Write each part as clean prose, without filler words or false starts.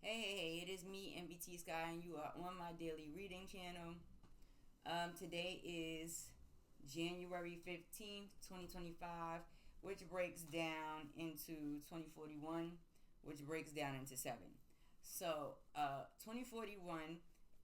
Hey, it is me, Nbtsky, and you are on my daily reading channel. Today is January 15th, 2025, which breaks down into 2041, which breaks down into 7. So, 2041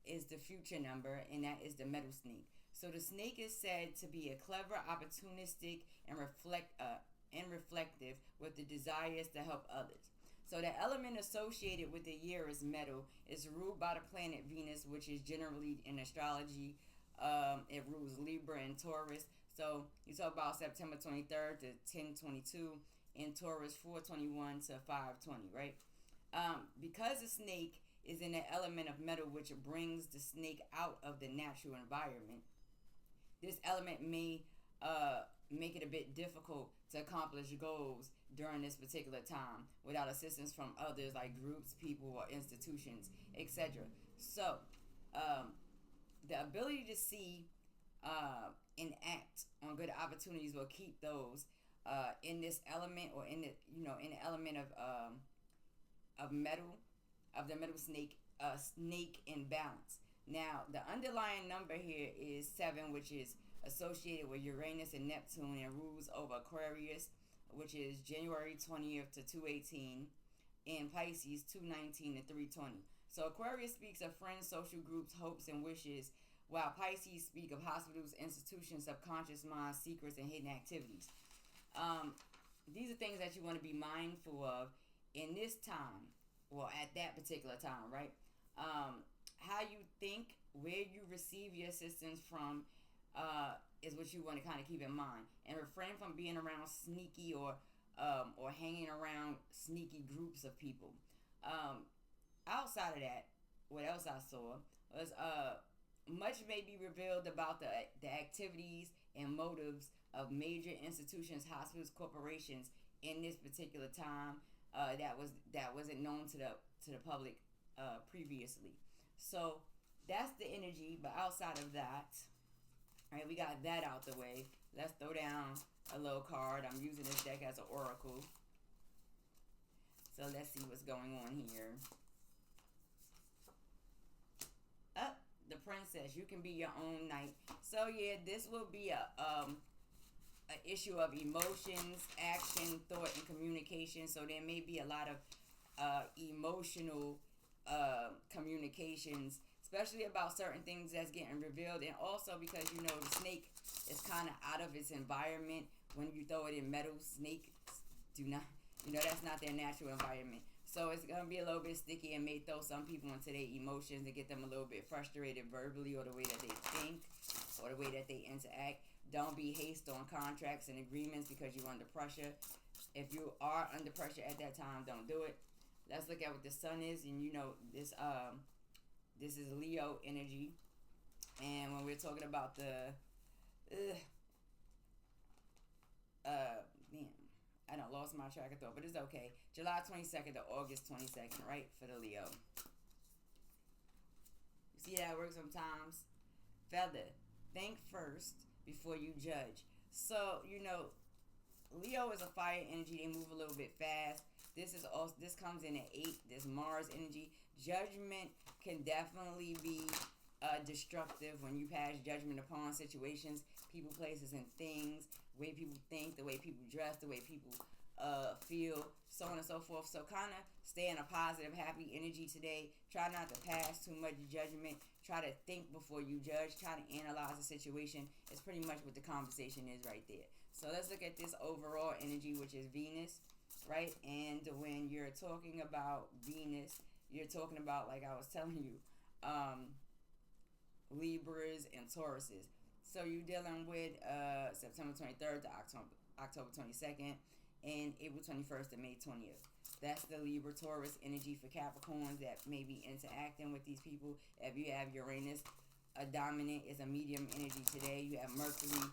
is the future number, and that is the metal snake. So, the snake is said to be a clever, opportunistic, and reflective with the desires to help others. So the element associated with the year is metal. It's ruled by the planet Venus, which is generally in astrology. It rules Libra and Taurus. So you talk about September 23rd to 10/22, and Taurus 4/21 to 5/20, right? Because the snake is in the element of metal, which brings the snake out of the natural environment, this element may make it a bit difficult to accomplish goals during this particular time without assistance from others like groups, people, or institutions, etc. So, the ability to see and act on good opportunities will keep those in this element, or in the element of metal, of the metal snake, snake in balance. Now, the underlying number here is 7, which is associated with Uranus and Neptune, and rules over Aquarius, which is January 20th to 2/18, and Pisces 2/19 to 3/20. So Aquarius speaks of friends, social groups, hopes, and wishes, while Pisces speak of hospitals, institutions, subconscious minds, secrets, and hidden activities. These are things that you want to be mindful of in this time, well, at that particular time, right? How you think, where you receive your assistance from, is what you want to kind of keep in mind, and refrain from being around sneaky or hanging around sneaky groups of people. Outside of that, what else I saw was much may be revealed about the activities and motives of major institutions, hospitals, corporations in this particular time that wasn't known to the public previously. So that's the energy. But outside of that, all right, we got that out the way. Let's throw down a little card. I'm using this deck as an oracle. So let's see what's going on here. Up, the princess. You can be your own knight. So yeah, this will be a issue of emotions, action, thought, and communication. So there may be a lot of emotional communications, especially about certain things that's getting revealed, and also because the snake is kind of out of its environment. When you throw it in metal, snakes do not, that's not their natural environment. So it's gonna be a little bit sticky and may throw some people into their emotions and get them a little bit frustrated verbally, or the way that they think, or the way that they interact. Don't be hasty on contracts and agreements because you're under pressure. If you are under pressure at that time, don't do it. Let's look at what the sun is, and this is Leo energy. And when we're talking about the man, I don't lost my track of thought, but it's okay. July 22nd to August 22nd, right, for the Leo. You see how it works sometimes? Feather. Think first before you judge. So, Leo is a fire energy. They move a little bit fast. This comes in at 8. This Mars energy. Judgment can definitely be destructive when you pass judgment upon situations, people, places, and things. The way people think, the way people dress, the way people feel, so on and so forth. So kind of stay in a positive, happy energy today. Try not to pass too much judgment. Try to think before you judge. Try to analyze the situation. It's pretty much what the conversation is right there. So let's look at this overall energy, which is Venus, right? And when you're talking about Venus, you're talking about, like I was telling you, Libras and Tauruses. So you're dealing with September 23rd to October 22nd, and April 21st to May 20th. That's the Libra Taurus energy for Capricorns that may be interacting with these people. If you have Uranus, a dominant, is a medium energy today. You have Mercury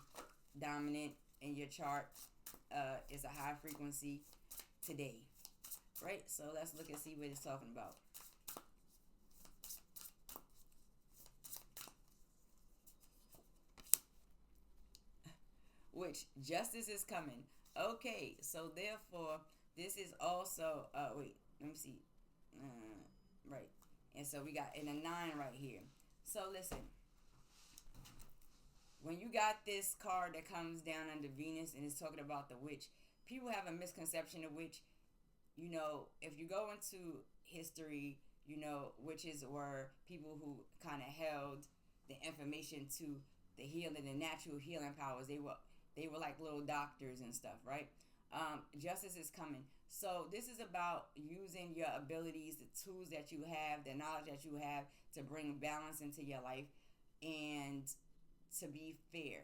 dominant in your chart, is a high frequency today, right? So let's look and see what it's talking about. Which justice is coming. Okay, so therefore, this is also, wait, let me see. right? And so we got in a 9 right here. So listen, when you got this card that comes down under Venus and it's talking about the witch, people have a misconception of witch. If you go into history, witches were people who kind of held the information to the healing, the natural healing powers. They were like little doctors and stuff, right? Justice is coming. So this is about using your abilities, the tools that you have, the knowledge that you have to bring balance into your life and to be fair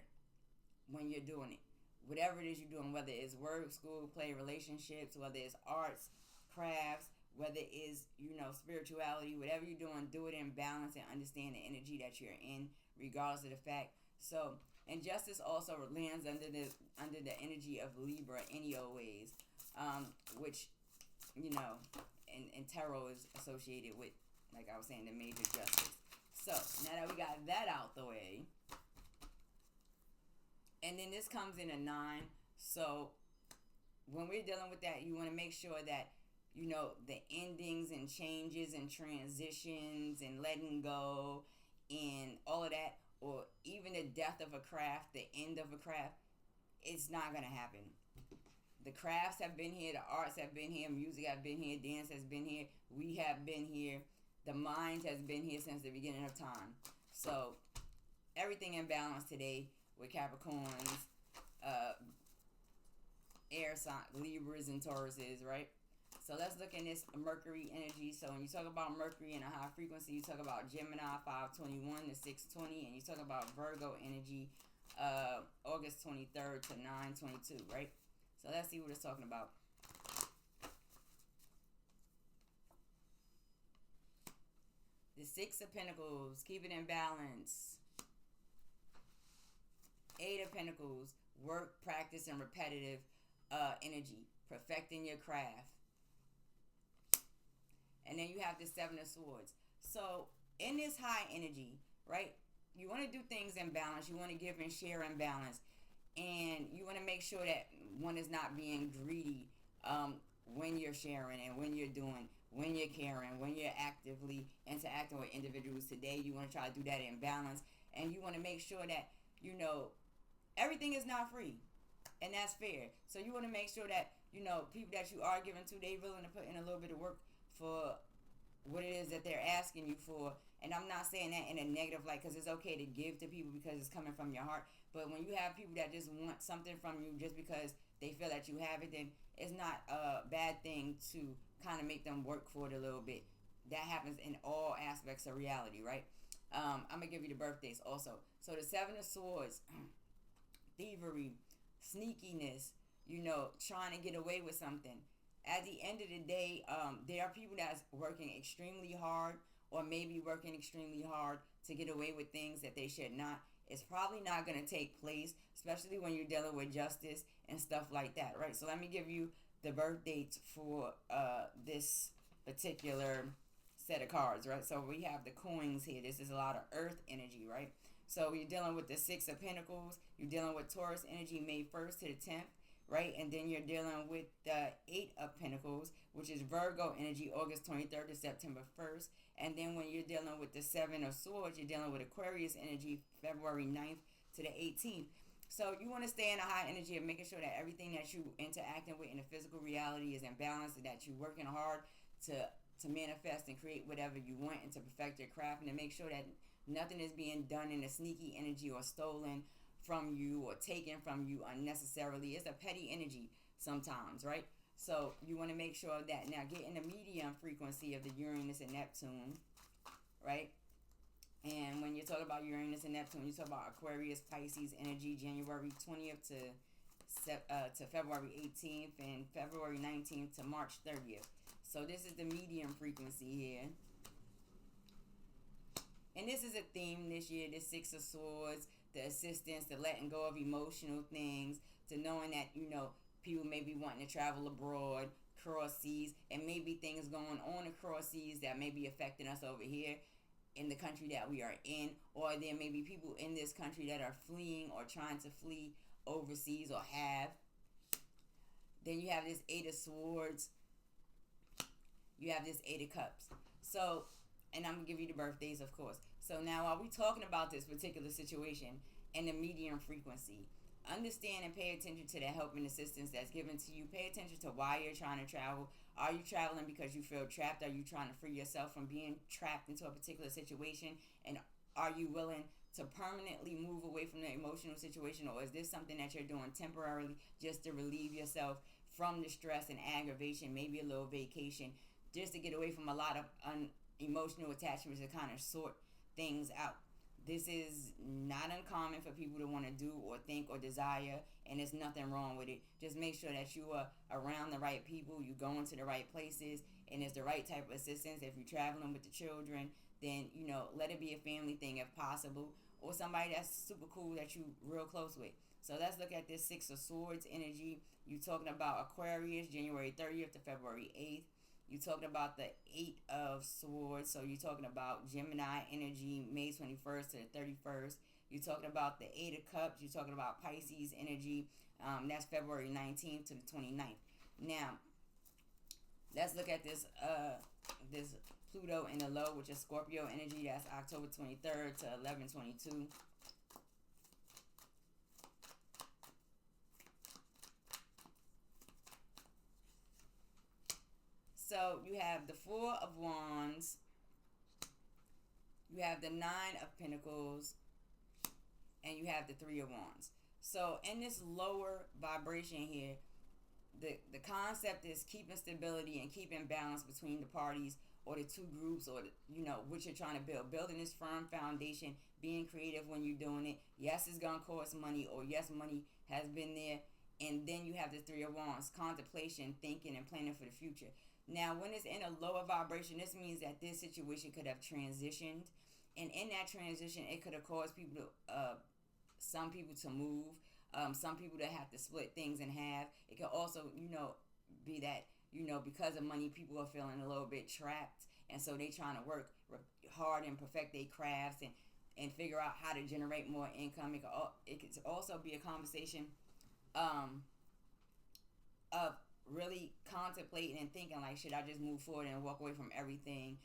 when you're doing it. Whatever it is you're doing, whether it's work, school, play, relationships, whether it's arts, crafts, whether it's, spirituality, whatever you're doing, do it in balance and understand the energy that you're in, regardless of the fact. So, and justice also lands under the energy of Libra any old ways, which, and tarot is associated with, like I was saying, the major justice. So, now that we got that out the way, and then this comes in a 9. So when we're dealing with that, you want to make sure that, the endings and changes and transitions and letting go and all of that, or even the death of a craft, the end of a craft, it's not going to happen. The crafts have been here, the arts have been here, music has been here, dance has been here, we have been here, the mind has been here since the beginning of time. So everything in balance today with Capricorns, air sign, Libras and Tauruses, right? So let's look in this Mercury energy. So when you talk about Mercury in a high frequency, you talk about Gemini 521 to 620, and you talk about Virgo energy, August 23rd to 922, right? So let's see what it's talking about. The 6 of Pentacles, keep it in balance. 8 of Pentacles, work, practice, and repetitive energy, perfecting your craft. And then you have the 7 of Swords. So in this high energy, right, you want to do things in balance. You want to give and share in balance. And you want to make sure that one is not being greedy when you're sharing and when you're doing, when you're caring, when you're actively interacting with individuals today. You want to try to do that in balance. And you want to make sure that, everything is not free. And that's fair. So you want to make sure that, people that you are giving to, they willing to put in a little bit of work for what it is that they're asking you for. And I'm not saying that in a negative light, because it's okay to give to people because it's coming from your heart. But when you have people that just want something from you just because they feel that you have it, then it's not a bad thing to kind of make them work for it a little bit. That happens in all aspects of reality, right? I'm going to give you the birthdays also. So the 7 of Swords, thievery, sneakiness, trying to get away with something. At the end of the day, there are people that's working extremely hard or maybe working extremely hard to get away with things that they should not. It's probably not going to take place, especially when you're dealing with justice and stuff like that, right? So let me give you the birth dates for this particular set of cards, right? So we have the coins here. This is a lot of earth energy, right? So you're dealing with the 6 of Pentacles. You're dealing with Taurus energy May 1st to the 10th. Right, and then you're dealing with the 8 of Pentacles, which is Virgo energy, August 23rd to September 1st. And then when you're dealing with the 7 of Swords, you're dealing with Aquarius energy, February 9th to the 18th. So you want to stay in a high energy of making sure that everything that you interacting with in the physical reality is in balance, and that you're working hard to manifest and create whatever you want and to perfect your craft, and to make sure that nothing is being done in a sneaky energy or stolen from you or taken from you unnecessarily. It's a petty energy sometimes, right? So you want to make sure that now get in the medium frequency of the Uranus and Neptune, right? And when you talk about Uranus and Neptune, you talk about Aquarius, Pisces energy, January 20th to February 18th, and February 19th to March 30th. So this is the medium frequency here. And this is a theme this year, the 6 of Swords, the assistance, the letting go of emotional things, to knowing that, people may be wanting to travel abroad, cross seas, and maybe things going on across seas that may be affecting us over here in the country that we are in, or there may be people in this country that are fleeing or trying to flee overseas or have. Then you have this 8 of Swords. You have this 8 of Cups. So, and I'm going to give you the birthdays, of course. So now while we talking about this particular situation and the medium frequency, understand and pay attention to the help and assistance that's given to you. Pay attention to why you're trying to travel. Are you traveling because you feel trapped? Are you trying to free yourself from being trapped into a particular situation? And are you willing to permanently move away from the emotional situation, or is this something that you're doing temporarily just to relieve yourself from the stress and aggravation, maybe a little vacation, just to get away from a lot of emotional attachments to kind of sort things out? This is not uncommon for people to want to do or think or desire, and there's nothing wrong with it. Just make sure that you are around the right people, you going to the right places, and it's the right type of assistance. If you're traveling with the children, then let it be a family thing if possible, or somebody that's super cool that you real close with. So let's look at this Six of Swords energy. You talking about Aquarius, January 30th to February 8th. You talking about the Eight of Swords, so you're talking about Gemini energy, May 21st to the 31st. You're talking about the Eight of Cups. You're talking about Pisces energy. That's February 19th to the 29th. Now, let's look at this Pluto in the low, which is Scorpio energy. That's October 23rd to 11/22. So you have the Four of Wands, you have the Nine of Pentacles, and you have the Three of Wands. So in this lower vibration here, the concept is keeping stability and keeping balance between the parties or the two groups, or what you're trying to building this firm foundation, being creative when you're doing it. Yes, it's gonna cost money, or yes, money has been there. And then you have the Three of Wands, contemplation, thinking, and planning for the future. Now, when it's in a lower vibration, this means that this situation could have transitioned, and in that transition, it could have caused people to, some people to move, some people to have to split things in half. It could also, be that, because of money, people are feeling a little bit trapped, and so they trying to work hard and perfect their crafts and figure out how to generate more income. It could also be a conversation of really contemplating and thinking, like, should I just move forward and walk away from everything?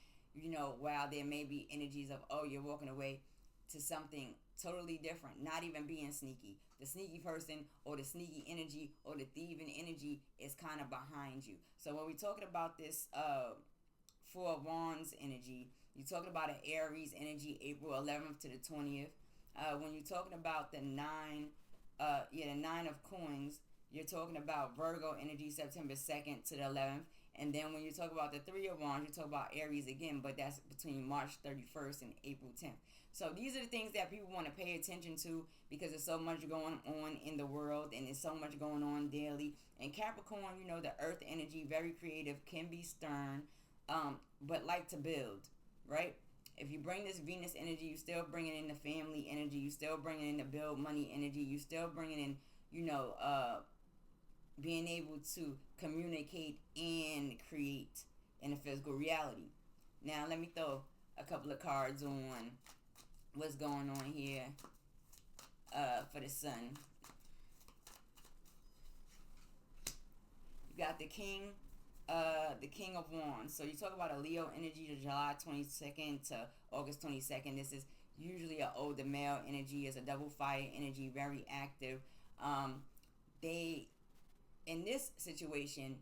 While there may be energies of, oh, you're walking away to something totally different, not even being sneaky. The sneaky person or the sneaky energy or the thieving energy is kind of behind you. So when we're talking about this Four of Wands energy, you're talking about an Aries energy, April 11th to the 20th. When you're talking about the the Nine of Coins, you're talking about Virgo energy, September 2nd to the 11th. And then when you talk about the Three of Wands, you talk about Aries again, but that's between March 31st and April 10th. So these are the things that people want to pay attention to, because there's so much going on in the world, and there's so much going on daily. And Capricorn, the earth energy, very creative, can be stern, but like to build, right? If you bring this Venus energy, you still bringing in the family energy, you still bringing in the build money energy, you still bringing in, being able to communicate and create in a physical reality. Now, let me throw a couple of cards on what's going on here for the sun. You got the King of Wands. So you talk about a Leo energy to July 22nd to August 22nd. This is usually an older male energy. It's a double fire energy, very active. They, in this situation,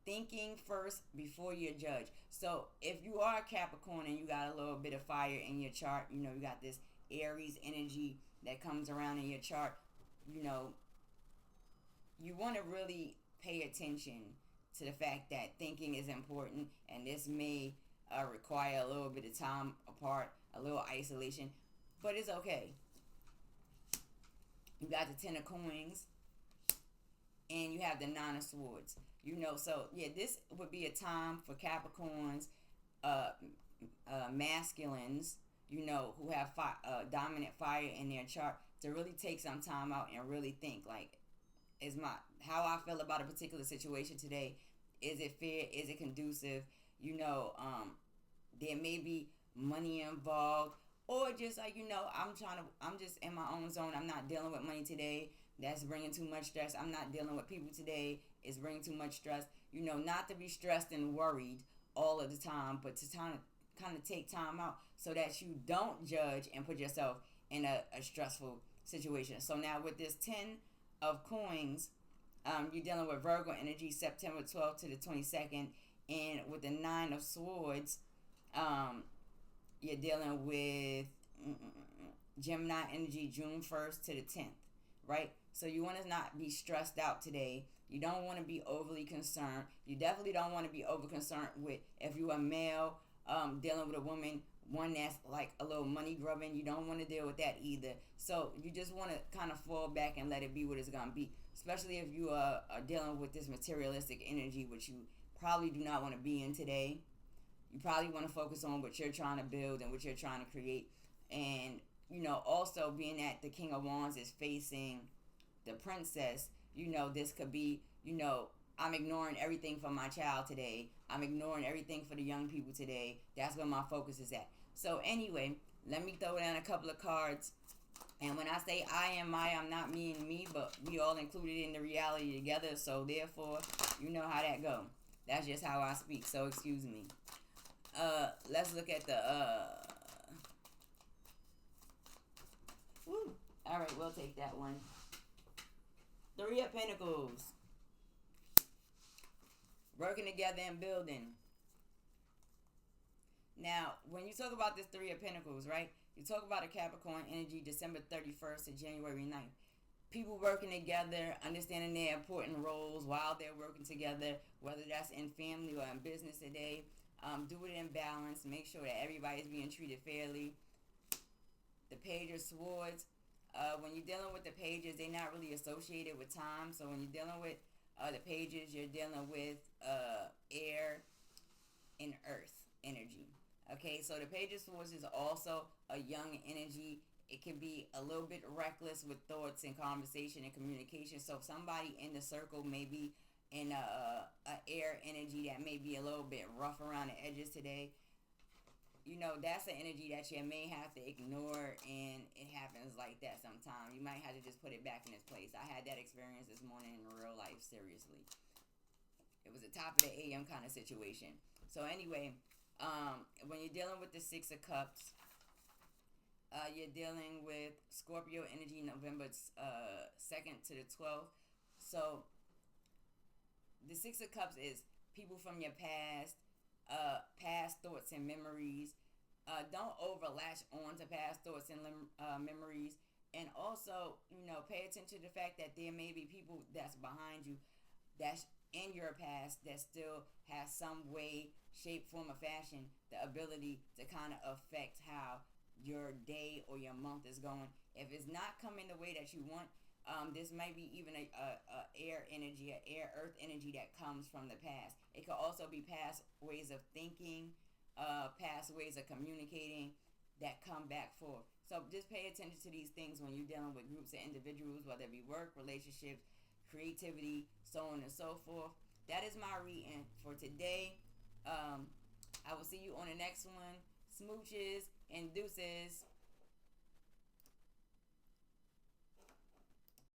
thinking first before you judge. So if you are a Capricorn and you got a little bit of fire in your chart, you got this Aries energy that comes around in your chart, you want to really pay attention to the fact that thinking is important, and this may require a little bit of time apart, a little isolation, but it's okay. You got the Ten of Coins, and you have the Nine of Swords. So yeah, this would be a time for Capricorns, masculines, who have dominant fire in their chart, to really take some time out and really think, like, how I feel about a particular situation today. Is it fair? Is it conducive? There may be money involved, or just like, I'm just in my own zone. I'm not dealing with money today. That's bringing too much stress. I'm not dealing with people today. It's bringing too much stress. Not to be stressed and worried all of the time, but to kind of take time out so that you don't judge and put yourself in a stressful situation. So now with this 10 of coins, you're dealing with Virgo energy, September 12th to the 22nd, and with the 9 of swords, you're dealing with Gemini energy, June 1st to the 10th, right? So you want to not be stressed out today. You don't want to be overly concerned. You definitely don't want to be over concerned with if you're a male dealing with a woman, one that's like a little money grubbing. You don't want to deal with that either. So you just want to kind of fall back and let it be what it's going to be, especially if you are dealing with this materialistic energy, which you probably do not want to be in today. You probably want to focus on what you're trying to build and what you're trying to create. And, also being that the King of Wands is facing the Princess, this could be, I'm ignoring everything for my child today. I'm ignoring everything for the young people today. That's where my focus is at. So anyway, let me throw down a couple of cards. And when I say I am my, I'm not me and me, but we all included in the reality together. So therefore, you know how that go. That's just how I speak. So excuse me. Let's look at the woo. All right, we'll take that one. 3 of Pentacles. Working together and building. Now, when you talk about this 3 of Pentacles, right? You talk about a Capricorn energy, December 31st to January 9th. People working together, understanding their important roles while they're working together, whether that's in family or in business today. Do it in balance. Make sure that everybody's being treated fairly. The Page of Swords. When you're dealing with the pages, they're not really associated with time. So when you're dealing with the pages, you're dealing with air and earth energy. Okay, so the Page of Swords is also a young energy. It can be a little bit reckless with thoughts and conversation and communication. So if somebody in the circle may be in a air energy that may be a little bit rough around the edges today, that's an energy that you may have to ignore, and it happens like that sometimes. You might have to just put it back in its place. I had that experience this morning in real life, seriously. It was a top of the AM kind of situation. So anyway, when you're dealing with the 6 of Cups, you're dealing with Scorpio energy, November 2nd to the 12th. So the 6 of Cups is people from your past, past thoughts and memories. Don't overlatch on to past thoughts and memories. And also, pay attention to the fact that there may be people that's behind you, that's in your past, that still has some way, shape, form, or fashion, the ability to kind of affect how your day or your month is going. If it's not coming the way that you want, this might be even a air energy, a air earth energy that comes from the past. It could also be past ways of thinking, past ways of communicating that come back forth. So just pay attention to these things when you're dealing with groups of individuals, whether it be work, relationships, creativity, so on and so forth. That is my reading for today. I will see you on the next one. Smooches and deuces.